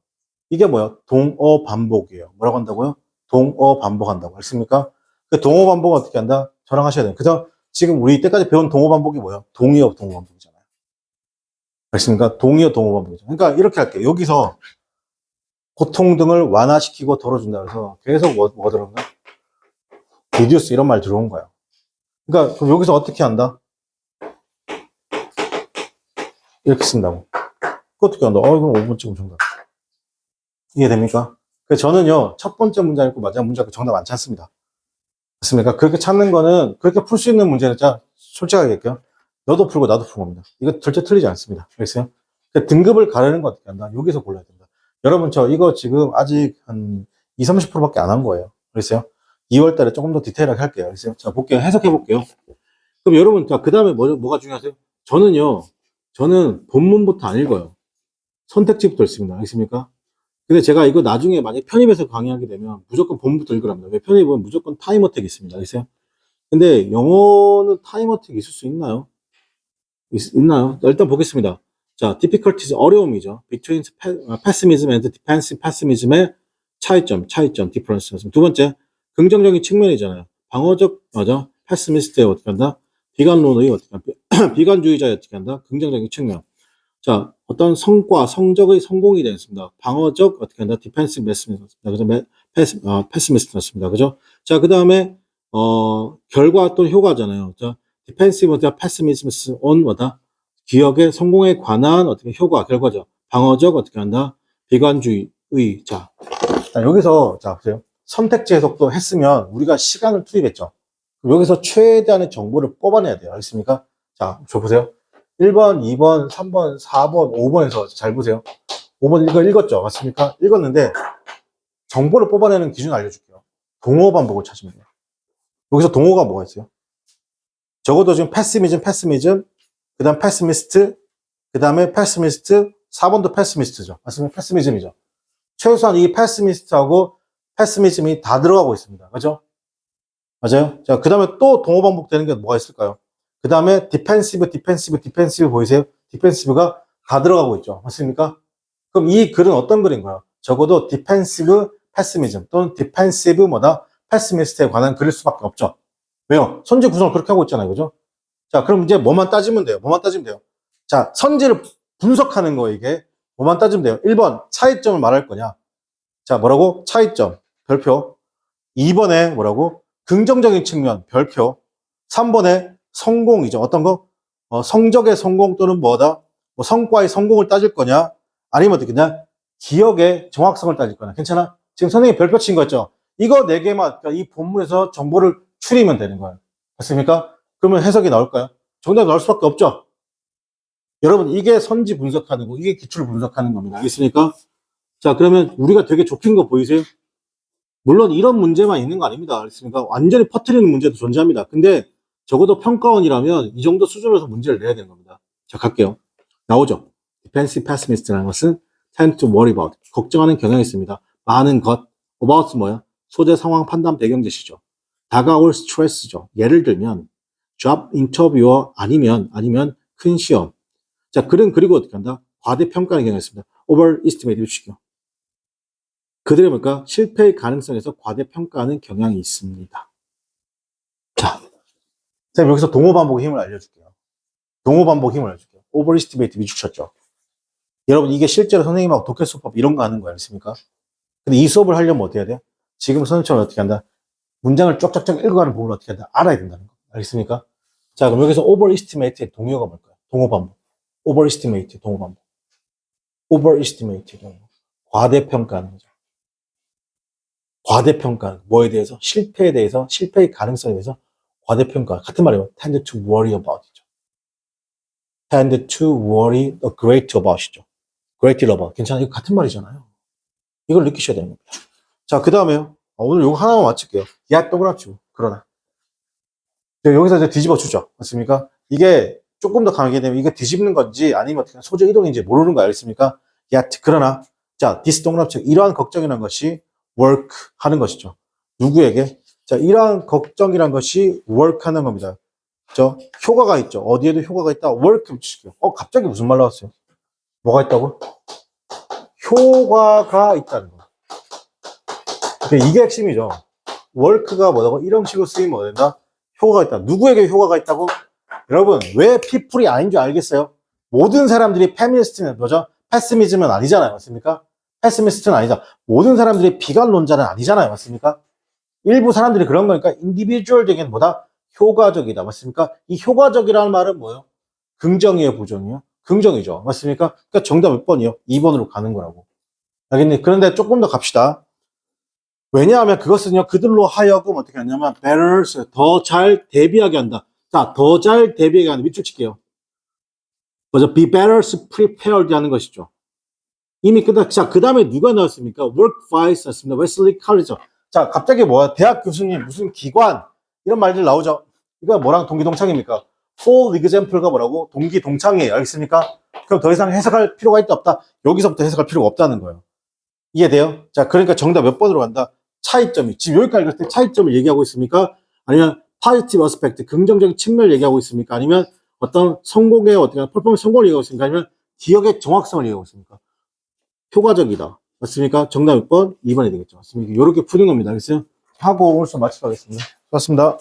이게 뭐예요? 동어 반복이에요. 뭐라고 한다고요? 동어 반복한다고. 알습니까? 그 동어 반복은 어떻게 한다? 저랑 하셔야 돼요. 그죠? 지금 우리 이때까지 배운 동어 반복이 뭐예요? 동의어 동어 반복이잖아요. 알습니까? 동의어 동어 반복이죠. 그러니까 이렇게 할게요. 여기서 고통 등을 완화시키고 덜어준다 그래서 계속 뭐가 들어온다? 리듀스 이런 말 들어온 거예요. 그러니까 그럼 여기서 어떻게 한다? 이렇게 쓴다고. 그 어떻게 한다? 이건 5분 찍으면 정답. 이해됩니까? 그래서 저는요, 첫 번째 문제 읽고 마지막 문제 읽고 정답 많지 않습니다. 맞습니까? 그렇게 찾는 거는, 그렇게 풀 수 있는 문제는, 자, 솔직하게 얘기할게요. 너도 풀고 나도 푸는 겁니다. 이거 절대 틀리지 않습니다. 알겠어요? 그러니까 등급을 가르는 거 어떻게 한다? 여기서 골라야 된다. 여러분, 저 이거 지금 아직 한 20, 30%밖에 안 한 거예요. 그랬어요? 2월 달에 조금 더 디테일하게 할게요. 그랬어요? 자, 볼게요. 해석해 볼게요. 그럼 여러분, 자, 그 다음에 뭐가 중요하세요? 저는 본문부터 안 읽어요. 선택지부터 읽습니다. 알겠습니까? 근데 제가 이거 나중에 만약에 편입해서 강의하게 되면 무조건 본문부터 읽으랍니다. 왜 편입은 무조건 타임어택이 있습니다. 알겠어요? 근데 영어는 타임어택이 있을 수 있나요? 있나요? 일단 보겠습니다. 자, difficulties, 어려움이죠. between pessimism and defensive pessimism의 차이점, difference. 두 번째, 긍정적인 측면이잖아요. 방어적, 맞아. pessimist의 어떻게 한다? 비관론의 어떻게 한다? 비관주의자의 어떻게 한다? 긍정적인 측면. 자, 어떤 성과, 성적의 성공이 되었습니다. 방어적, 어떻게 한다? defensive pessimism, 그죠? pessimist였습니다. 그죠? 자, 그 다음에, 결과 또는 효과잖아요. 자, defensive pessimism on 뭐다? 기억의 성공에 관한 어떻게 효과, 결과죠. 방어적, 어떻게 한다? 비관주의, 자. 자, 여기서, 자, 보세요. 선택지 해석도 했으면 우리가 시간을 투입했죠. 여기서 최대한의 정보를 뽑아내야 돼요. 알겠습니까? 자, 저 보세요. 1번, 2번, 3번, 4번, 5번에서 잘 보세요. 5번 이거 읽었죠? 맞습니까? 읽었는데 정보를 뽑아내는 기준 알려줄게요. 동어 반복을 찾으면 돼요. 여기서 동어가 뭐가 있어요? 적어도 지금 패시미즘, 그 다음 패시미스트, 그 다음에 패시미스트, 4번도 패시미스트죠. 맞습니까? 패시미즘이죠. 최소한 이 패시미스트하고 패시미즘이 다 들어가고 있습니다. 그죠? 맞아요? 자, 그 다음에 또 동어 반복되는 게 뭐가 있을까요? 그 다음에 디펜시브 보이세요? 디펜시브가 다 들어가고 있죠. 맞습니까? 그럼 이 글은 어떤 글인 거야? 적어도 디펜시브 패시미즘 또는 디펜시브 뭐다? 패시미스트에 관한 글일 수밖에 없죠. 왜요? 선지 구성을 그렇게 하고 있잖아요. 그죠? 자, 그럼 이제 뭐만 따지면 돼요? 자, 선지를 분석하는 거 이게 뭐만 따지면 돼요? 1번 차이점을 말할 거냐? 자, 뭐라고? 차이점, 별표. 2번에 뭐라고? 긍정적인 측면, 별표. 3번에 성공이죠. 어떤 거? 성적의 성공 또는 뭐다? 뭐 성과의 성공을 따질 거냐? 아니면 어떻게 냐 기억의 정확성을 따질 거냐? 괜찮아? 지금 선생님이 별표 친 거 있죠? 이거 4개만, 그러니까 이 본문에서 정보를 추리면 되는 거예요. 맞습니까? 그러면 해석이 나올까요? 정답이 나올 수밖에 없죠? 여러분, 이게 선지 분석하는 거, 이게 기출 분석하는 겁니다. 알겠습니까? 자, 그러면 우리가 되게 좁힌 거 보이세요? 물론 이런 문제만 있는 거 아닙니다. 알겠습니까? 완전히 퍼뜨리는 문제도 존재합니다. 근데 적어도 평가원이라면 이 정도 수준에서 문제를 내야 되는 겁니다. 자, 갈게요. 나오죠? Defensive pessimist라는 것은 tend to worry about, 걱정하는 경향이 있습니다. 많은 것, about 뭐야? 소재, 상황, 판단, 배경 제시죠. 다가올 스트레스죠. 예를 들면 job interviewer 아니면 큰 시험. 자, 그리고 어떻게 한다? 과대평가하는 경향이 있습니다. overestimate 주시죠. 그들의 뭘까? 실패의 가능성에서 과대평가하는 경향이 있습니다. 자, 선생님 여기서 동호 반복의 힘을 알려줄게요. overestimate 미주쳤죠. 여러분 이게 실제로 선생님하고 독해 수법 이런 거 하는 거 알겠습니까? 근데 이 수업을 하려면 어떻게 해야 돼? 지금 선생님처럼 어떻게 한다? 문장을 쫙쫙쫙 읽어가는 부분을 어떻게 한다? 알아야 된다는 거. 알겠습니까? 자, 그럼 여기서 overestimate의 동요가 뭘까요? 동호 반복. overestimate 동호 반복. overestimate 동호. 과대평가하는 거죠. 과대평가, 뭐에 대해서? 실패에 대해서, 실패의 가능성에 대해서 과대평가. 같은 말이에요. tend to worry about 이죠. tend to worry a great about 이죠. great about. 괜찮아. 이거 같은 말이잖아요. 이걸 느끼셔야 되는 겁니다. 자, 그 다음에요. 오늘 이거 하나만 맞출게요. 야, 동그랗죠. 그러나. 여기서 이제 뒤집어 주죠. 맞습니까? 이게 조금 더 강하게 되면 이게 뒤집는 건지 아니면 어떻게 소재 이동인지 모르는 거 알겠습니까? 야, 그러나. 자, 디스 동그랗죠. 이러한 걱정이라는 것이 work 하는 것이죠. 누구에게? 자, 이러한 걱정이란 것이 work 하는 겁니다. 저 효과가 있죠. 어디에도 효과가 있다. work 붙이게요. 갑자기 무슨 말 나왔어요? 뭐가 있다고? 효과가 있다는 거. 그러니까 이게 핵심이죠. work가 뭐라고? 이런 식으로 쓰이면 뭐 된다? 효과가 있다. 누구에게 효과가 있다고? 여러분, 왜 people이 아닌 줄 알겠어요? 모든 사람들이 페미니스트는 뭐죠? 패시미즘은 아니잖아요. 맞습니까? 패시미스트는 아니죠. 모든 사람들이 비관론자는 아니잖아요. 맞습니까? 일부 사람들이 그런 거니까 인디비주얼적인 뭐다? 효과적이다. 맞습니까? 이 효과적이라는 말은 뭐예요? 긍정이에요, 부정이에요? 긍정이죠. 맞습니까? 그러니까 정답 몇 번이요? 2번으로 가는 거라고. 알겠니? 그런데 조금 더 갑시다. 왜냐하면 그것은요, 그들로 하여금 어떻게 하냐면, better, 더 잘 대비하게 한다. 자, 더 잘 대비하게 하는, 밑줄 칠게요. 먼저, be better prepared 하는 것이죠. 이미 끝났, 자, 그 다음에 누가 나왔습니까? work vice 였습니다. 웨슬리 칼리죠. 자, 갑자기 뭐야? 대학 교수님, 무슨 기관, 이런 말들 나오죠. 이거 뭐랑 동기동창입니까? for example가 뭐라고? 동기동창이에요. 알겠습니까? 그럼 더 이상 해석할 필요가 있다, 없다? 여기서부터 해석할 필요가 없다는 거예요. 이해돼요? 자, 그러니까 정답 몇 번으로 간다? 차이점이. 지금 여기까지 갔을 때 차이점을 얘기하고 있습니까? 아니면 positive aspect, 긍정적인 측면을 얘기하고 있습니까? 아니면 어떤 성공의 어떻게 퍼포먼스 성공을 얘기하고 있습니까? 아니면 기억의 정확성을 얘기하고 있습니까? 효과적이다. 맞습니까? 정답 몇 번? 2번이 되겠죠. 맞습니까? 이렇게 푸는 겁니다. 알겠어요? 하고 오늘 수업 마치도록 하겠습니다. 수고하셨습니다.